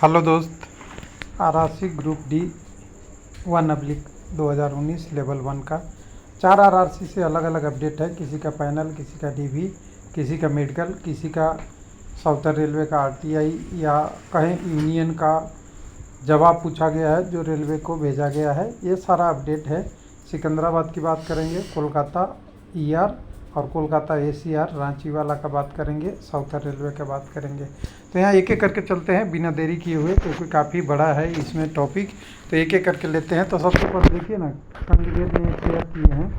Hello दोस्त, RRC group D 1/2019 level 1 का 4 RRC से अलग अलग अपडेट है। किसी का पैनल, किसी का डीवी, किसी का मेडिकल, किसी का साउथर्न रेलवे का आरटीआई या कहीं यूनियन का जवाब पूछा गया है जो रेलवे को भेजा गया है। ये सारा अपडेट है। सिकंदराबाद की बात करेंगे, कोलकाता ईआर और कोलकाता एसीआर रांची वाला का बात करेंगे, साउथर्न रेलवे का बात करेंगे। तो यहाँ एक एक करके चलते हैं बिना देरी किए हुए, क्योंकि काफ़ी बड़ा है इसमें टॉपिक। तो एक एक करके लेते हैं। तो सबसे पहले देखिए ना, कैंडिडेट ने शेयर किए हैं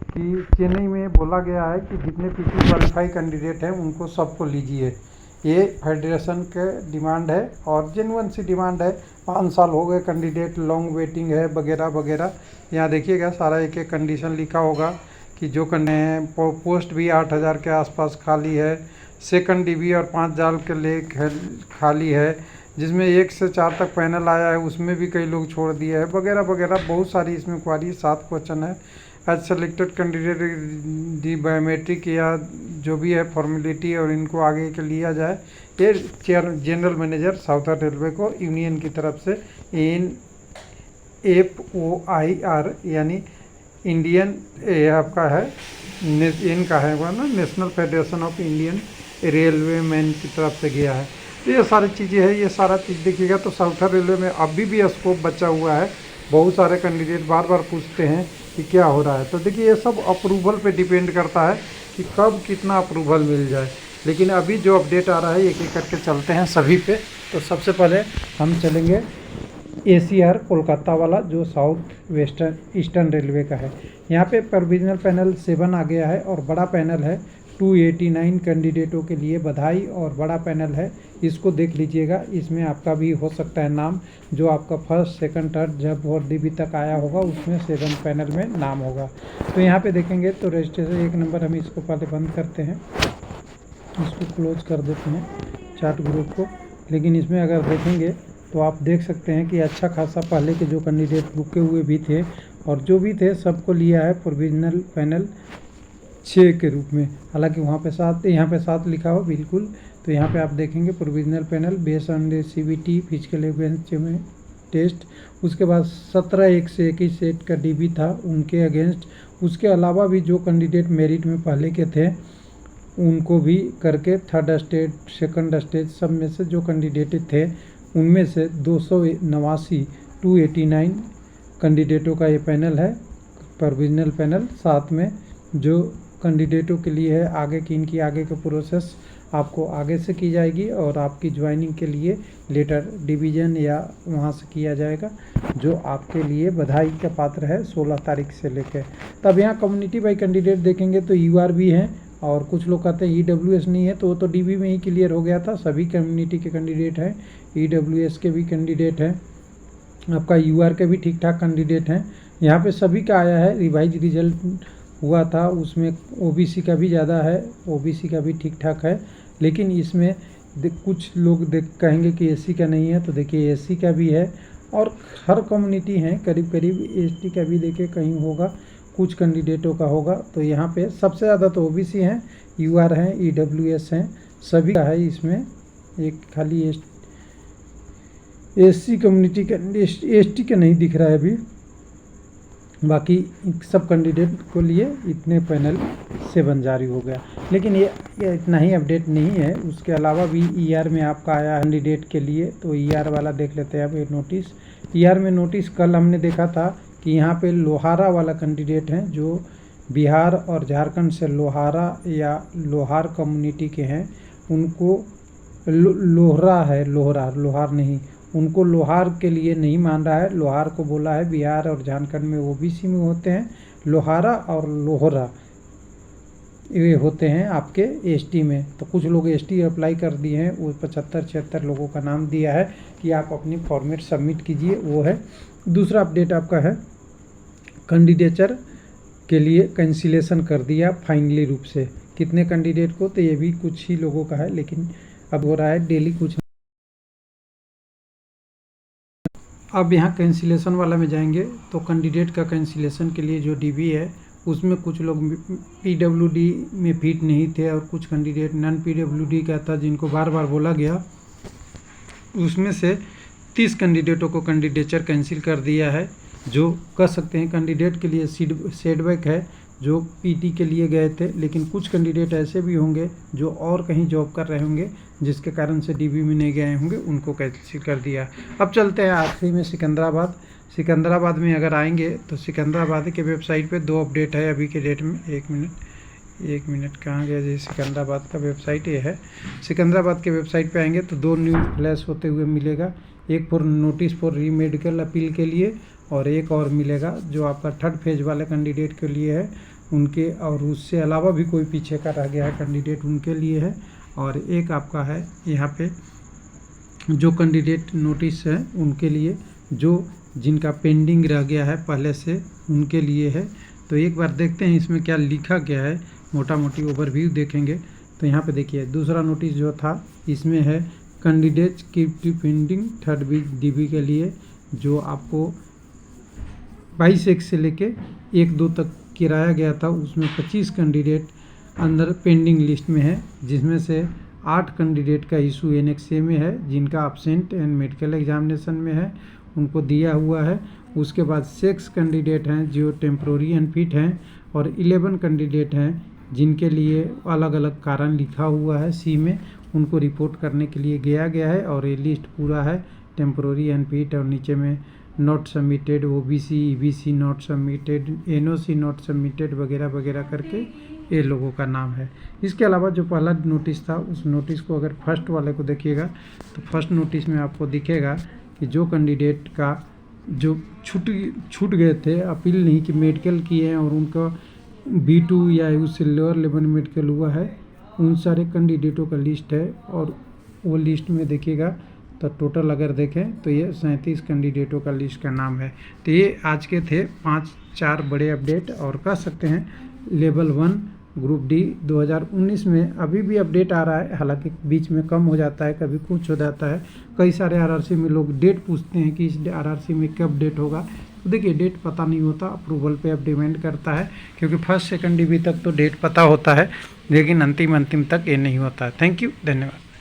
कि चेन्नई में बोला गया है कि जितने पीसी क्वालिफाई कैंडिडेट हैं उनको सबको लीजिए। ये फेडरेशन के डिमांड है और जेन्युइन सी डिमांड है। 5 साल हो गए, कैंडिडेट लॉन्ग वेटिंग है वगैरह वगैरह। यहाँ देखिएगा सारा एक एक कंडीशन लिखा होगा कि जो पोस्ट भी 8,000 के आसपास खाली है, सेकंड डीवी और 5 साल के लिए खाली है, जिसमें 1 से 4 तक पैनल आया है, उसमें भी कई लोग छोड़ दिए हैं वगैरह वगैरह। बहुत सारी इसमें क्वारी, 7 क्वेश्चन है। एज सेलेक्टेड कैंडिडेट दी बायोमेट्रिक या जो भी है फॉर्मेलिटी और इनको आगे के लिया जाए। ये जनरल मैनेजर साउथर्न रेलवे को यूनियन की तरफ से NFOIR यानी इंडियन आपका है इनका है वो ना, national federation of Indian railway man की तरफ से गया है। तो ये सारी चीज़ें हैं। ये सारा चीज़ देखिएगा तो साउथर्न रेलवे में अभी भी स्कोप बचा हुआ है। बहुत सारे कैंडिडेट बार बार पूछते हैं कि क्या हो रहा है। तो देखिए ये सब अप्रूवल पे डिपेंड करता है कि कब कितना अप्रूवल मिल जाए। लेकिन अभी जो अपडेट आ रहा है एक एक करके चलते हैं सभी पे। तो सबसे पहले हम चलेंगे एसीआर कोलकाता वाला, जो साउथ वेस्टर्न ईस्टर्न रेलवे का है। यहाँ पे प्रोविजनल पैनल 7 आ गया है और बड़ा पैनल है 289 कैंडिडेटों के लिए बधाई। और बड़ा पैनल है, इसको देख लीजिएगा। इसमें आपका भी हो सकता है नाम, जो आपका फर्स्ट सेकंड थर्ड जब और डीबी तक आया होगा उसमें 7 पैनल में नाम होगा। तो यहाँ पे देखेंगे तो रजिस्ट्रेशन 1 नंबर, हम इसको पहले बंद करते हैं, इसको क्लोज कर देते हैं चार्ट ग्रुप को। लेकिन इसमें अगर देखेंगे तो आप देख सकते हैं कि अच्छा खासा पहले के जो कैंडिडेट रुके हुए भी थे और जो भी थे सबको लिया है प्रोविजनल पैनल 6 के रूप में। हालांकि वहाँ पे 7, यहाँ पे 7 लिखा हो बिल्कुल। तो यहाँ पे आप देखेंगे provisional panel based on CBT physical evidence में टेस्ट। उसके बाद 17 से 21 सेट का डीबी था उनके अगेंस्ट। उसके अलावा भी जो कैंडिडेट मेरिट में पहले के थे उनको भी करके थर्ड स्टेज सेकंड स्टेज सब में से जो कैंडिडेट थे उनमें से 289 कैंडिडेटों का ये पैनल है, प्रोविजनल पैनल। साथ में जो कैंडिडेटों के लिए है आगे की, इनकी आगे की प्रोसेस आपको आगे से की जाएगी और आपकी ज्वाइनिंग के लिए लेटर डिवीज़न या वहाँ से किया जाएगा, जो आपके लिए बधाई का पात्र है 16 तारीख से लेकर। तब यहाँ कम्युनिटी बाई कैंडिडेट देखेंगे तो UR भी हैं और कुछ लोग कहते हैं EWS नहीं है, तो वो तो डीबी में ही क्लियर हो गया था। सभी कम्युनिटी के कैंडिडेट हैं, EWS के भी कैंडिडेट हैं, आपका UR के भी ठीक ठाक कैंडिडेट हैं। यहाँ पे सभी का आया है। रिवाइज रिजल्ट हुआ था उसमें OBC का भी ज़्यादा है, OBC का भी ठीक ठाक है। लेकिन इसमें कुछ लोग कहेंगे कि SC का नहीं है, तो देखिए SC का भी है और हर कम्युनिटी हैं करीब करीब। ST का भी देखिए कहीं होगा, कुछ कैंडिडेटों का होगा। तो यहाँ पे सबसे ज़्यादा तो OBC हैं, UR हैं, EWS हैं, सभी का है। इसमें एक खाली SC कम्युनिटी का, ST का नहीं दिख रहा है अभी। बाकी सब कैंडिडेट को लिए इतने पैनल 7 जारी हो गया। लेकिन ये इतना ही अपडेट नहीं है, उसके अलावा भी ER में आपका आया कैंडिडेट के लिए। तो ER वाला देख लेते हैं अब ये नोटिस। ER में नोटिस कल हमने देखा था कि यहाँ पे लोहारा वाला कैंडिडेट हैं, जो बिहार और झारखंड से लोहारा या लोहार कम्युनिटी के हैं, उनको लोहरा है, लोहार नहीं, उनको लोहार के लिए नहीं मान रहा है। लोहार को बोला है बिहार और झारखंड में OBC में होते हैं लोहारा और लोहरा, ये होते हैं आपके ST में। तो कुछ लोग ST अप्लाई कर दिए हैं, वो 75-76 लोगों का नाम दिया है कि आप अपनी फॉर्मेट सबमिट कीजिए, वो है। दूसरा अपडेट आपका है कैंडिडेचर के लिए कैंसिलेशन कर दिया फाइनली रूप से। कितने कैंडिडेट को, तो ये भी कुछ ही लोगों का है, लेकिन अब हो रहा है डेली कुछ। अब यहाँ कैंसिलेशन वाला में जाएंगे तो कैंडिडेट का कैंसिलेशन के लिए जो डीबी है उसमें कुछ लोग PWD में फिट नहीं थे और कुछ कैंडिडेट नॉन PWD का था, जिनको बार बार बोला गया उसमें से 30 कैंडिडेटों को कैंडिडेचर कैंसिल कर दिया है, जो कह सकते हैं कैंडिडेट के लिए सेटबैक है, जो पीटी के लिए गए थे। लेकिन कुछ कैंडिडेट ऐसे भी होंगे जो और कहीं जॉब कर रहे होंगे, जिसके कारण से डीबी में नहीं गए होंगे, उनको कैंसिल कर दिया। अब चलते हैं आखिरी में सिकंदराबाद। सिकंदराबाद में अगर आएंगे तो सिकंदराबाद के वेबसाइट पे 2 अपडेट है अभी के डेट में। एक मिनट कहाँ गया जी? सिकंदराबाद का वेबसाइट ये है। सिकंदराबाद के वेबसाइट पे आएंगे तो 2 न्यूज़ फ्लैश होते हुए मिलेगा, एक फॉर नोटिस फॉर री मेडिकल अपील के लिए और एक और मिलेगा जो आपका 3rd फेज वाले कैंडिडेट के लिए है उनके, और उससे अलावा भी कोई पीछे का रह गया है कैंडिडेट उनके लिए है। और एक आपका है यहाँ पे जो कैंडिडेट नोटिस है उनके लिए, जो जिनका पेंडिंग रह गया है पहले से उनके लिए है। तो एक बार देखते हैं इसमें क्या लिखा गया है, मोटा मोटी ओवरव्यू देखेंगे। तो यहाँ पे देखिए दूसरा नोटिस जो था इसमें है candidates keep pending 3rd dB के लिए, जो आपको 22/1 से लेके 1/2 तक किराया गया था। उसमें 25 कैंडिडेट अंदर पेंडिंग लिस्ट में है, जिसमें से 8 कैंडिडेट का इशू NXA में है, जिनका एब्सेंट एंड मेडिकल एग्जामिनेशन में है, उनको दिया हुआ है। उसके बाद 6 कैंडिडेट हैं जो टेम्प्रोरी अनफिट हैं, और 11 कैंडिडेट हैं जिनके लिए अलग अलग कारण लिखा हुआ है सी में, उनको रिपोर्ट करने के लिए गया है। और ये लिस्ट पूरा है टेम्प्रोरी अनफिट, और नीचे में not submitted, OBC EBC not submitted, NOC not submitted वगैरह वगैरह करके ये लोगों का नाम है। इसके अलावा जो पहला नोटिस था उस नोटिस को अगर फर्स्ट वाले को देखिएगा तो फर्स्ट नोटिस में आपको दिखेगा कि जो कैंडिडेट का जो छूट गए थे, अपील नहीं कि मेडिकल किए हैं और उनका B2 या उससे लोअर लेवल मेडिकल हुआ है, उन सारे कैंडिडेटों का लिस्ट है। और वो लिस्ट में देखिएगा तो टोटल अगर देखें तो ये 37 कैंडिडेटों का लिस्ट का नाम है। तो ये आज के थे 5-4 बड़े अपडेट, और कह सकते हैं लेवल 1 ग्रुप डी 2019 में अभी भी अपडेट आ रहा है। हालांकि बीच में कम हो जाता है, कभी कुछ हो जाता है। कई सारे RRC में लोग डेट पूछते हैं कि इस RRC में कब डेट होगा, तो देखिए डेट पता नहीं होता, अप्रूवल पे अब डिपेंड करता है, क्योंकि 1st 2nd DB तक तो डेट पता होता है, लेकिन अंतिम तक ये नहीं होता है। थैंक यू, धन्यवाद।